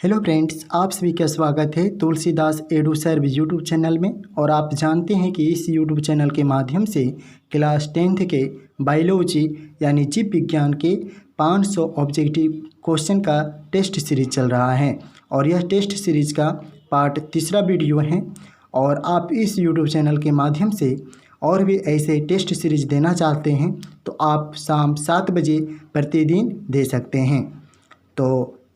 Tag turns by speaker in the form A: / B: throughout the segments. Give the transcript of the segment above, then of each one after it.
A: Hello friends, आप सभी का स्वागत है तुलसीदास एडू सर्व यूट्यूब चैनल में। और आप जानते हैं कि इस यूट्यूब चैनल के माध्यम से क्लास 10th के बायोलॉजी यानी जीव विज्ञान के 500 ऑब्जेक्टिव क्वेश्चन का टेस्ट सीरीज चल रहा है और यह टेस्ट सीरीज का पार्ट 3 वीडियो है। और आप इस यूट्यूब चैनल के माध्यम से और भी ऐसे टेस्ट सीरीज देना चाहते हैं तो आप शाम 7 बजे प्रतिदिन दे सकते हैं। तो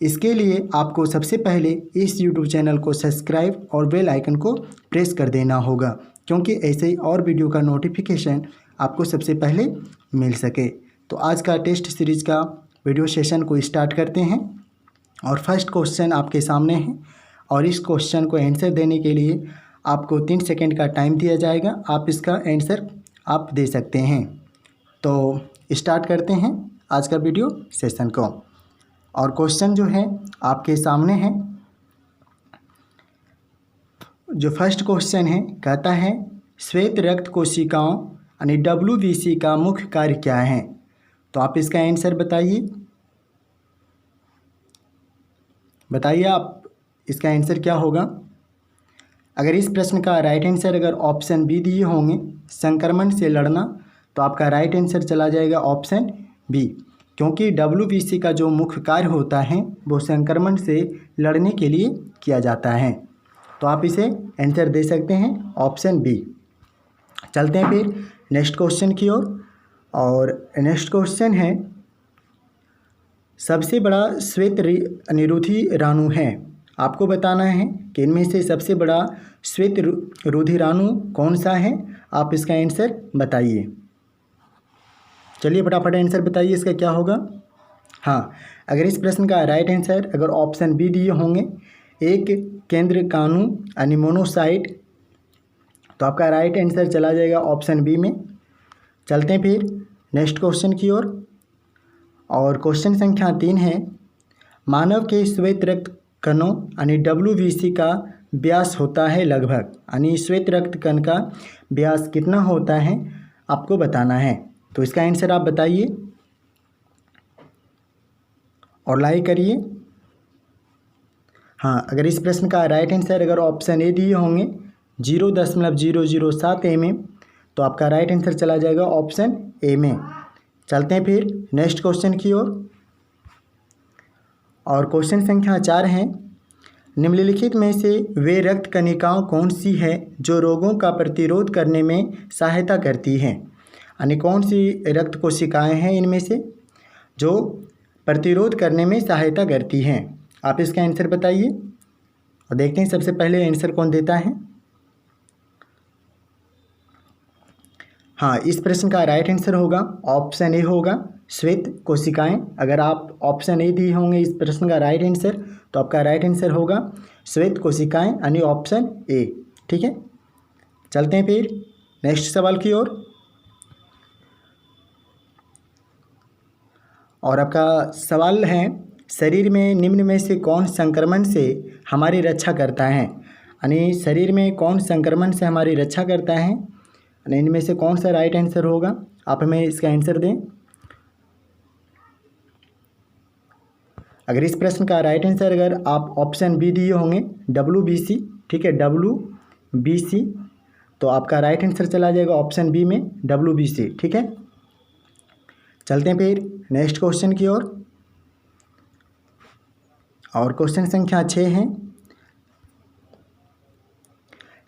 A: इसके लिए आपको सबसे पहले इस YouTube चैनल को सब्सक्राइब और बेल आइकन को प्रेस कर देना होगा, क्योंकि ऐसे ही और वीडियो का नोटिफिकेशन आपको सबसे पहले मिल सके। तो आज का टेस्ट सीरीज का वीडियो सेशन को स्टार्ट करते हैं और फर्स्ट क्वेश्चन आपके सामने है और इस क्वेश्चन को आंसर देने के लिए आपको 3 सेकेंड का टाइम दिया जाएगा। आप इसका आंसर आप दे सकते हैं। तो स्टार्ट करते हैं आज का वीडियो सेशन को। और क्वेश्चन जो है आपके सामने है। जो फर्स्ट क्वेश्चन है कहता है श्वेत रक्त कोशिकाओं यानी WBC का मुख्य कार्य क्या है। तो आप इसका आंसर बताइए आप इसका आंसर क्या होगा। अगर इस प्रश्न का राइट आंसर अगर ऑप्शन बी दिए होंगे संक्रमण से लड़ना, तो आपका राइट आंसर चला जाएगा ऑप्शन बी, क्योंकि WBC का जो मुख्य कार्य होता है वो संक्रमण से लड़ने के लिए किया जाता है। तो आप इसे आंसर दे सकते हैं ऑप्शन बी। चलते हैं फिर नेक्स्ट क्वेश्चन की ओर। और नेक्स्ट क्वेश्चन है सबसे बड़ा श्वेत रुधिराणु है। आपको बताना है कि इनमें से सबसे बड़ा श्वेत रुधिराणु कौन सा है। आप इसका आंसर बताइए। चलिए फटाफट आंसर बताइए इसका क्या होगा। हाँ, अगर इस प्रश्न का राइट आंसर अगर ऑप्शन बी दिए होंगे एक केंद्र काणु यानी मोनोसाइट, तो आपका राइट आंसर चला जाएगा ऑप्शन बी में। चलते हैं फिर नेक्स्ट क्वेश्चन की ओर। और क्वेश्चन संख्या 3 है मानव के श्वेत रक्त कणों यानी WBC का व्यास होता है लगभग, यानी श्वेत रक्त कण का व्यास कितना होता है आपको बताना है। तो इसका आंसर आप बताइए और लाइक करिए। हाँ, अगर इस प्रश्न का राइट आंसर अगर ऑप्शन ए दिए होंगे 0.007 mm, तो आपका राइट आंसर चला जाएगा ऑप्शन ए में। चलते हैं फिर नेक्स्ट क्वेश्चन की ओर। और क्वेश्चन संख्या 4 है निम्नलिखित में से वे रक्त कणिकाओं कौन सी है जो रोगों का प्रतिरोध करने में सहायता करती हैं। यानी कौन सी रक्त कोशिकाएं हैं इनमें से जो प्रतिरोध करने में सहायता करती हैं। आप इसका आंसर बताइए और देखते हैं सबसे पहले आंसर कौन देता है। हाँ, इस प्रश्न का राइट आंसर होगा ऑप्शन ए होगा श्वेत कोशिकाएं। अगर आप ऑप्शन ए दिए होंगे इस प्रश्न का राइट आंसर, तो आपका राइट आंसर होगा श्वेत कोशिकाएं यानी ऑप्शन ए। ठीक है, चलते हैं फिर नेक्स्ट सवाल की ओर। और आपका सवाल है शरीर में निम्न में से कौन संक्रमण से हमारी रक्षा करता है। यानी शरीर में कौन संक्रमण से हमारी रक्षा करता है, यानी इनमें से कौन सा राइट आंसर होगा। आप हमें इसका आंसर दें। अगर इस प्रश्न का राइट आंसर अगर आप ऑप्शन बी दिए होंगे WBC, ठीक है WBC, तो आपका राइट आंसर चला जाएगा ऑप्शन बी में WBC। ठीक है, चलते हैं फिर नेक्स्ट क्वेश्चन की ओर। और क्वेश्चन संख्या 6 है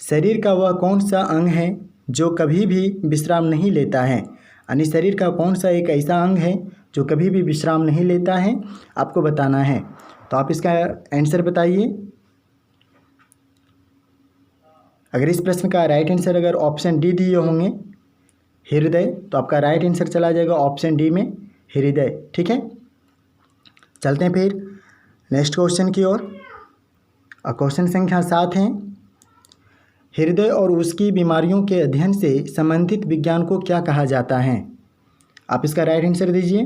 A: शरीर का वह कौन सा अंग है जो कभी भी विश्राम नहीं लेता है। यानी शरीर का कौन सा एक ऐसा अंग है जो कभी भी विश्राम नहीं लेता है, आपको बताना है। तो आप इसका आंसर बताइए। अगर इस प्रश्न का राइट आंसर अगर ऑप्शन डी दिए होंगे हृदय, तो आपका राइट आंसर चला जाएगा ऑप्शन डी में हृदय। ठीक है, चलते हैं फिर नेक्स्ट क्वेश्चन की ओर। और क्वेश्चन संख्या 7 है हृदय और उसकी बीमारियों के अध्ययन से संबंधित विज्ञान को क्या कहा जाता है। आप इसका राइट आंसर दीजिए।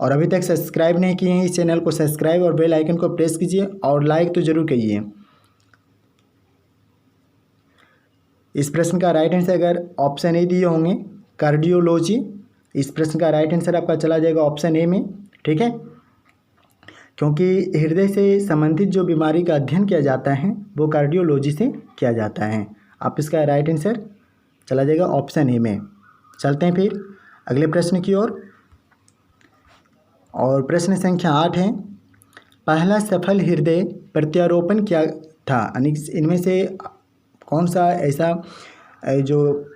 A: और अभी तक सब्सक्राइब नहीं किए हैं इस चैनल को सब्सक्राइब और बेल आइकन को प्रेस कीजिए और लाइक तो जरूर कीजिए। इस प्रश्न का राइट आंसर अगर ऑप्शन ए दिए होंगे कार्डियोलॉजी, इस प्रश्न का राइट आंसर आपका चला जाएगा ऑप्शन ए में। ठीक है, क्योंकि हृदय से संबंधित जो बीमारी का अध्ययन किया जाता है वो कार्डियोलॉजी से किया जाता है। आप इसका राइट आंसर चला जाएगा ऑप्शन ए में। चलते हैं फिर अगले प्रश्न की ओर। और प्रश्न संख्या 8 है, पहला सफल हृदय प्रत्यारोपण क्या था? यानी इनमें से कौन सा ऐसा जो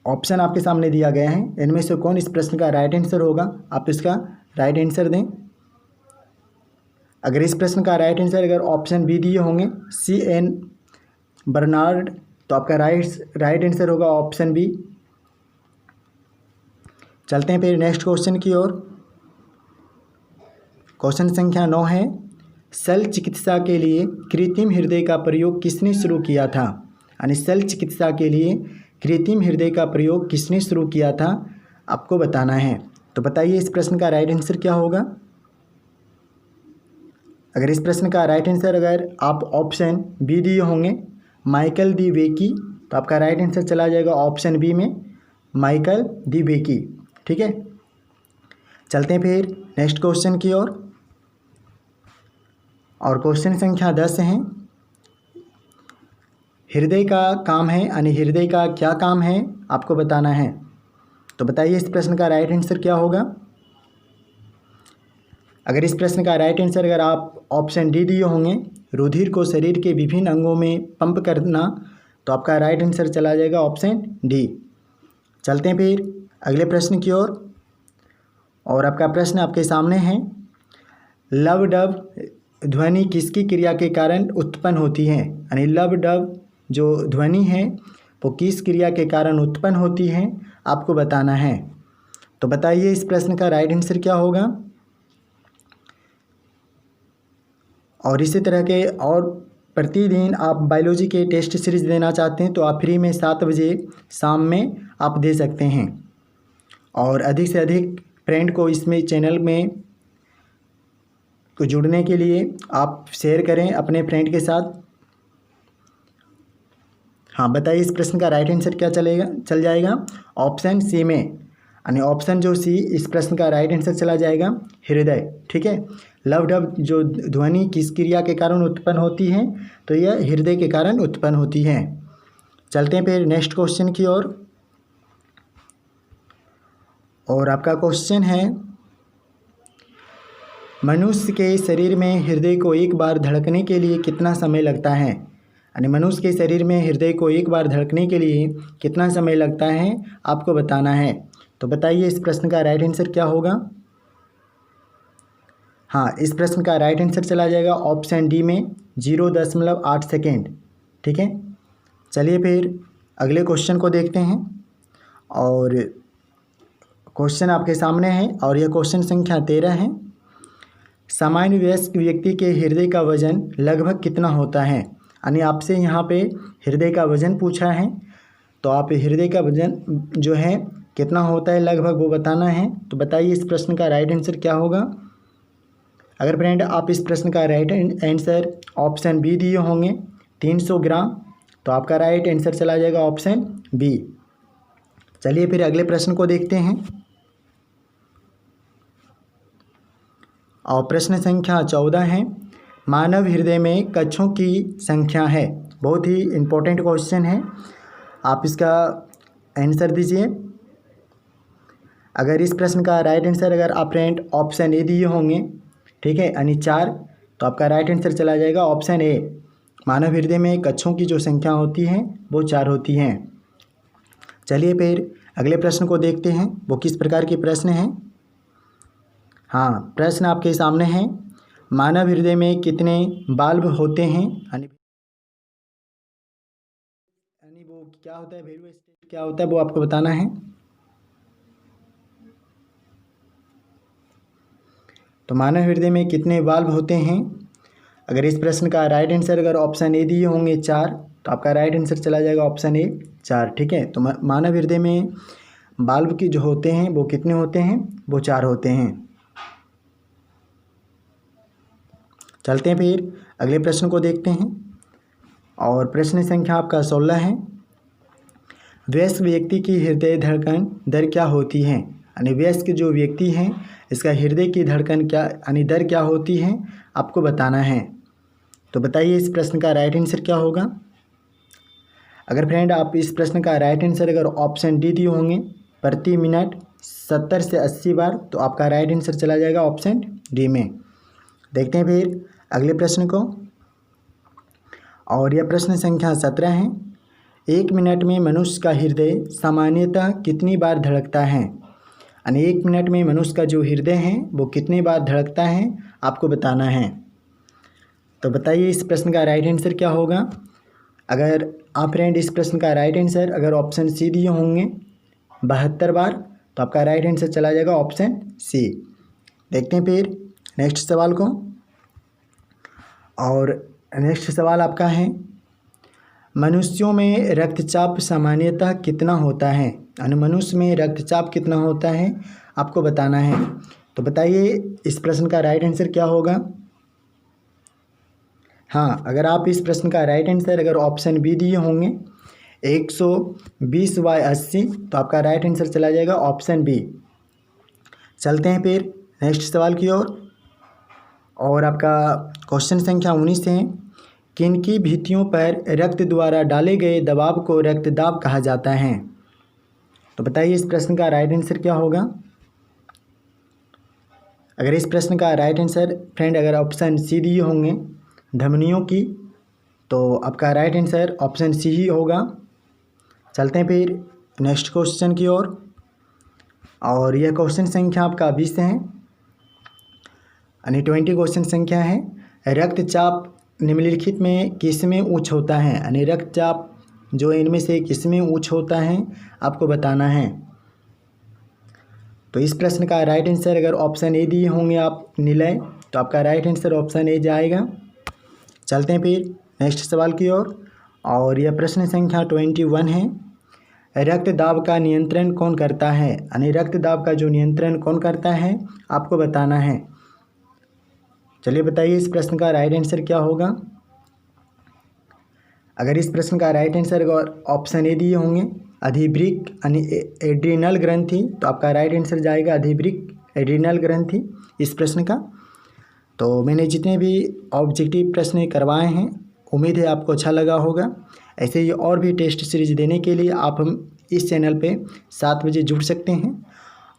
A: ऑप्शन आपके सामने दिया गया है इनमें से कौन इस प्रश्न का राइट आंसर होगा? आप इसका राइट आंसर दें। अगर इस प्रश्न का राइट आंसर अगर ऑप्शन बी दिए होंगे CN बर्नार्ड, तो आपका राइट आंसर होगा ऑप्शन बी। चलते हैं फिर नेक्स्ट क्वेश्चन की ओर। क्वेश्चन संख्या 9 है, शल्य चिकित्सा के लिए कृत्रिम हृदय का प्रयोग किसने शुरू किया था? यानी शल्य चिकित्सा के लिए कृत्रिम हृदय का प्रयोग किसने शुरू किया था, आपको बताना है। तो बताइए इस प्रश्न का राइट आंसर क्या होगा? अगर इस प्रश्न का राइट आंसर अगर आप ऑप्शन बी दिए होंगे माइकल दी वेकी, तो आपका राइट आंसर चला जाएगा ऑप्शन बी में माइकल दी वेकी। ठीक है, चलते हैं फिर नेक्स्ट क्वेश्चन की ओर। और क्वेश्चन संख्या 10 है, हृदय का काम है यानी हृदय का क्या काम है आपको बताना है। तो बताइए इस प्रश्न का राइट आंसर क्या होगा? अगर इस प्रश्न का राइट आंसर अगर आप ऑप्शन डी दिए होंगे रुधिर को शरीर के विभिन्न अंगों में पंप करना, तो आपका राइट आंसर चला जाएगा ऑप्शन डी। चलते हैं फिर अगले प्रश्न की ओर। और आपका प्रश्न आपके सामने है, लब डब ध्वनि किसकी क्रिया के कारण उत्पन्न होती है? यानी लब डब जो ध्वनि है वो किस क्रिया के कारण उत्पन्न होती है आपको बताना है। तो बताइए इस प्रश्न का राइट आंसर क्या होगा? और इसी तरह के और प्रतिदिन आप बायोलॉजी के टेस्ट सीरीज देना चाहते हैं तो आप फ्री में 7 बजे शाम में आप दे सकते हैं। और अधिक से अधिक फ्रेंड को इसमें चैनल में को जुड़ने के लिए आप शेयर करें अपने फ्रेंड के साथ। हाँ, बताइए इस प्रश्न का राइट आंसर क्या चल जाएगा? ऑप्शन सी में, यानी ऑप्शन जो सी इस प्रश्न का राइट आंसर चला जाएगा हृदय। ठीक है, लव डब जो ध्वनि किस क्रिया के कारण उत्पन्न होती है, तो यह हृदय के कारण उत्पन्न होती है। चलते हैं फिर नेक्स्ट क्वेश्चन की ओर। और आपका क्वेश्चन है, मनुष्य के शरीर में हृदय को एक बार धड़कने के लिए कितना समय लगता है? यानी मनुष्य के शरीर में हृदय को एक बार धड़कने के लिए कितना समय लगता है आपको बताना है। तो बताइए इस प्रश्न का राइट आंसर क्या होगा? हाँ, इस प्रश्न का राइट आंसर चला जाएगा ऑप्शन डी में 0.8 सेकेंड। ठीक है, चलिए फिर अगले क्वेश्चन को देखते हैं। और क्वेश्चन आपके सामने है और यह क्वेश्चन संख्या 13 है, सामान्य वयस्क व्यक्ति के हृदय का वजन लगभग कितना होता है? यानी आपसे यहाँ पे हृदय का वजन पूछा है, तो आप हृदय का वजन जो है कितना होता है लगभग वो बताना है। तो बताइए इस प्रश्न का राइट आंसर क्या होगा? अगर फ्रेंड आप इस प्रश्न का राइट आंसर ऑप्शन बी दिए होंगे 300 ग्राम, तो आपका राइट आंसर चला जाएगा ऑप्शन बी। चलिए फिर अगले प्रश्न को देखते हैं। और प्रश्न संख्या 14 है, मानव हृदय में कक्षों की संख्या है। बहुत ही इम्पोर्टेंट क्वेश्चन है, आप इसका आंसर दीजिए। अगर इस प्रश्न का राइट आंसर अगर आप फ्रेंड ऑप्शन ए दिए होंगे, ठीक है, यानी 4, तो आपका राइट आंसर चला जाएगा ऑप्शन ए। मानव हृदय में कक्षों की जो संख्या होती है वो 4 होती हैं। चलिए फिर अगले प्रश्न को देखते हैं, वो किस प्रकार के प्रश्न हैं। हाँ, प्रश्न आपके सामने है, मानव हृदय में कितने वाल्व होते हैं? यानी वो क्या होता है, वैल्यू स्टेट क्या होता है वो आपको बताना है। तो मानव हृदय में कितने वाल्व होते हैं? अगर इस प्रश्न का राइट आंसर अगर ऑप्शन ए दिए होंगे 4, तो आपका राइट आंसर चला जाएगा ऑप्शन ए 4। ठीक है, तो मानव हृदय में वाल्व की जो होते हैं वो कितने होते हैं? वो 4 होते हैं। चलते हैं फिर अगले प्रश्न को देखते हैं। और प्रश्न संख्या आपका 16 है, वयस्क व्यक्ति की हृदय धड़कन दर क्या होती है? यानी वयस्क जो व्यक्ति हैं इसका हृदय की धड़कन क्या यानी दर क्या होती है आपको बताना है। तो बताइए इस प्रश्न का राइट आंसर क्या होगा। अगर फ्रेंड आप इस प्रश्न का राइट आंसर अगर ऑप्शन डी दिए होंगे प्रति मिनट 70 से 80 बार, तो आपका राइट आंसर चला जाएगा ऑप्शन डी में। देखते हैं फिर अगले प्रश्न को, और यह प्रश्न संख्या 17 है। 1 मिनट में मनुष्य का हृदय सामान्यतः कितनी बार धड़कता है, यानी 1 मिनट में मनुष्य का जो हृदय है वो कितनी बार धड़कता है आपको बताना है। तो बताइए इस प्रश्न का राइट आंसर क्या होगा। अगर आप फ्रेंड इस प्रश्न का राइट आंसर अगर ऑप्शन सी दिए होंगे 72 बार, तो आपका राइट आंसर चला जाएगा ऑप्शन सी। देखते हैं फिर नेक्स्ट सवाल को, और नेक्स्ट सवाल आपका है मनुष्यों में रक्तचाप सामान्यतः कितना होता है, यानी मनुष्य में रक्तचाप कितना होता है आपको बताना है। तो बताइए इस प्रश्न का राइट आंसर क्या होगा। हाँ, अगर आप इस प्रश्न का राइट आंसर अगर ऑप्शन बी दिए होंगे 120/80, तो आपका राइट आंसर चला जाएगा ऑप्शन बी। चलते हैं फिर नेक्स्ट सवाल की ओर, और आपका क्वेश्चन संख्या 19 है। किनकी भित्तियों पर रक्त द्वारा डाले गए दबाव को रक्तदाब कहा जाता है। तो बताइए इस प्रश्न का राइट आंसर क्या होगा। अगर इस प्रश्न का राइट आंसर फ्रेंड अगर ऑप्शन सी दिए होंगे धमनियों की, तो आपका राइट आंसर ऑप्शन सी ही होगा। चलते हैं फिर नेक्स्ट क्वेश्चन की ओर, और यह क्वेश्चन संख्या आपका 20 है, यानी 20 क्वेश्चन संख्या है। रक्तचाप निम्नलिखित में किसमें उच्च होता है, यानी रक्तचाप जो इनमें से किसमें उच्च होता है आपको बताना है। तो इस प्रश्न का राइट आंसर अगर ऑप्शन ए दिए होंगे आप निलय, तो आपका राइट आंसर ऑप्शन ए जाएगा। चलते हैं फिर नेक्स्ट सवाल की ओर, और यह प्रश्न संख्या 21 है। रक्तदाब का नियंत्रण कौन करता है, यानी रक्तदाब का जो नियंत्रण कौन करता है आपको बताना है। चलिए बताइए इस प्रश्न का राइट आंसर क्या होगा। अगर इस प्रश्न का राइट आंसर अगर ऑप्शन ए दिए होंगे अधिवृक्क यानी एड्रिनल ग्रंथि, तो आपका राइट आंसर जाएगा अधिवृक्क एड्रिनल ग्रंथि इस प्रश्न का। तो मैंने जितने भी ऑब्जेक्टिव प्रश्न करवाए हैं उम्मीद है आपको अच्छा लगा होगा। ऐसे ही और भी टेस्ट सीरीज देने के लिए आप हम इस चैनल पे 7 बजे जुड़ सकते हैं,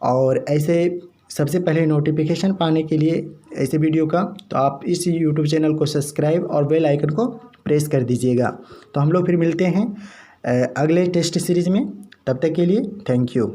A: और ऐसे सबसे पहले नोटिफिकेशन पाने के लिए ऐसे वीडियो का तो आप इस यूट्यूब चैनल को सब्सक्राइब और बेल आइकन को प्रेस कर दीजिएगा। तो हम लोग फिर मिलते हैं अगले टेस्ट सीरीज़ में, तब तक के लिए थैंक यू।